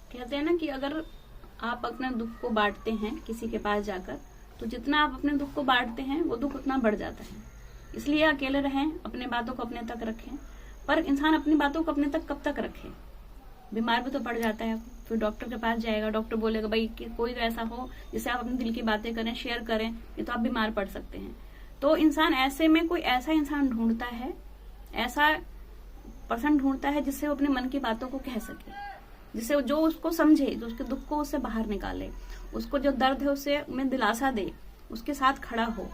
कहते हैं ना कि अगर आप अपने दुख को बांटते हैं किसी के पास जाकर, तो जितना आप अपने दुख को बांटते हैं वो दुख उतना बढ़ जाता है। इसलिए अकेले रहें, अपने बातों को अपने तक रखें। पर इंसान अपनी बातों को अपने तक कब तक रखे? बीमार भी तो पड़ जाता है, फिर डॉक्टर के पास जाएगा, डॉक्टर बोलेगा भाई कि कोई तो ऐसा हो जिससे आप अपने दिल की बातें करें, शेयर करें, ये तो आप बीमार पड़ सकते हैं। तो इंसान ऐसे में कोई ऐसा इंसान ढूंढता है, ऐसा पर्सन ढूंढता है जिससे वो अपने मन की बातों को कह सके, जिससे जो उसको समझे, जो उसके दुख को उससे बाहर निकाले, उसको जो दर्द है उससे में दिलासा दे, उसके साथ खड़ा हो।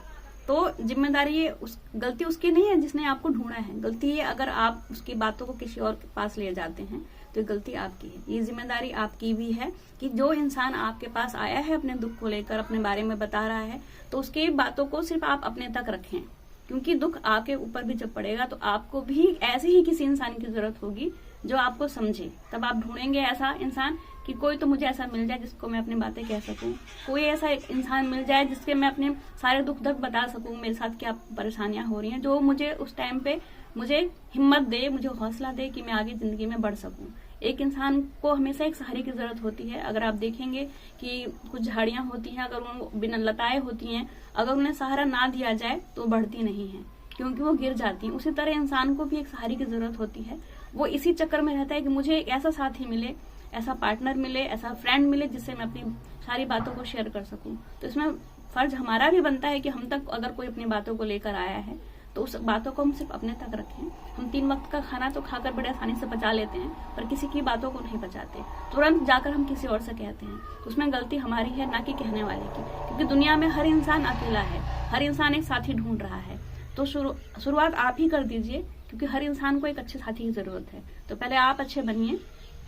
तो जिम्मेदारी ये गलती उसकी नहीं है जिसने आपको ढूंढा है, गलती ये अगर आप उसकी बातों को किसी और के पास ले जाते हैं तो ये गलती आपकी है। ये जिम्मेदारी आपकी भी है कि जो इंसान आपके पास आया है अपने दुख को लेकर, अपने बारे में बता रहा है, तो उसकी बातों को सिर्फ आप अपने तक रखें। क्योंकि दुख आपके ऊपर भी जब पड़ेगा तो आपको भी ऐसे ही किसी इंसान की जरूरत होगी जो आपको समझे। तब आप ढूंढेंगे ऐसा इंसान कि कोई तो मुझे ऐसा मिल जाए जिसको मैं अपनी बातें कह सकूं, कोई ऐसा इंसान मिल जाए जिसके मैं अपने सारे दुख दर्द बता सकूं, मेरे साथ क्या परेशानियां हो रही हैं, जो मुझे उस टाइम पे मुझे हिम्मत दे, मुझे हौसला दे कि मैं आगे जिंदगी में बढ़ सकूं। एक इंसान को हमेशा एक सहारे की जरूरत होती है। अगर आप देखेंगे कि कुछ झाड़ियां होती हैं, अगर उन बिना लताएं होती हैं, अगर उन्हें सहारा ना दिया जाए तो बढ़ती नहीं है, क्योंकि वो गिर जाती हैं। उसी तरह इंसान को भी एक सहारे की जरूरत होती है। वो इसी चक्कर में रहता है कि मुझे एक ऐसा साथी मिले, ऐसा पार्टनर मिले, ऐसा फ्रेंड मिले जिससे मैं अपनी सारी बातों को शेयर कर सकूं। तो इसमें फर्ज हमारा भी बनता है कि हम तक अगर कोई अपनी बातों को लेकर आया है तो उस बातों को हम सिर्फ अपने तक रखें। हम 3 वक्त का खाना तो खाकर बड़े आसानी से पचा लेते हैं, पर किसी की बातों को नहीं पचाते, तुरंत जाकर हम किसी और से कहते हैं। तो उसमें गलती हमारी है, ना कि कहने वाले की। क्योंकि दुनिया में हर इंसान अकेला है, हर इंसान एक साथी ढूंढ रहा है। तो शुरुआत आप ही कर दीजिए, क्योंकि हर इंसान को एक अच्छे साथी की जरूरत है। तो पहले आप अच्छे बनिए,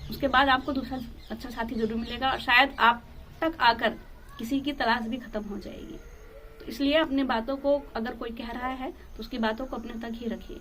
उसके बाद आपको दूसरा अच्छा साथी जरूर मिलेगा, और शायद आप तक आकर किसी की तलाश भी खत्म हो जाएगी। तो इसलिए अपनी बातों को, अगर कोई कह रहा है तो उसकी बातों को अपने तक ही रखिए।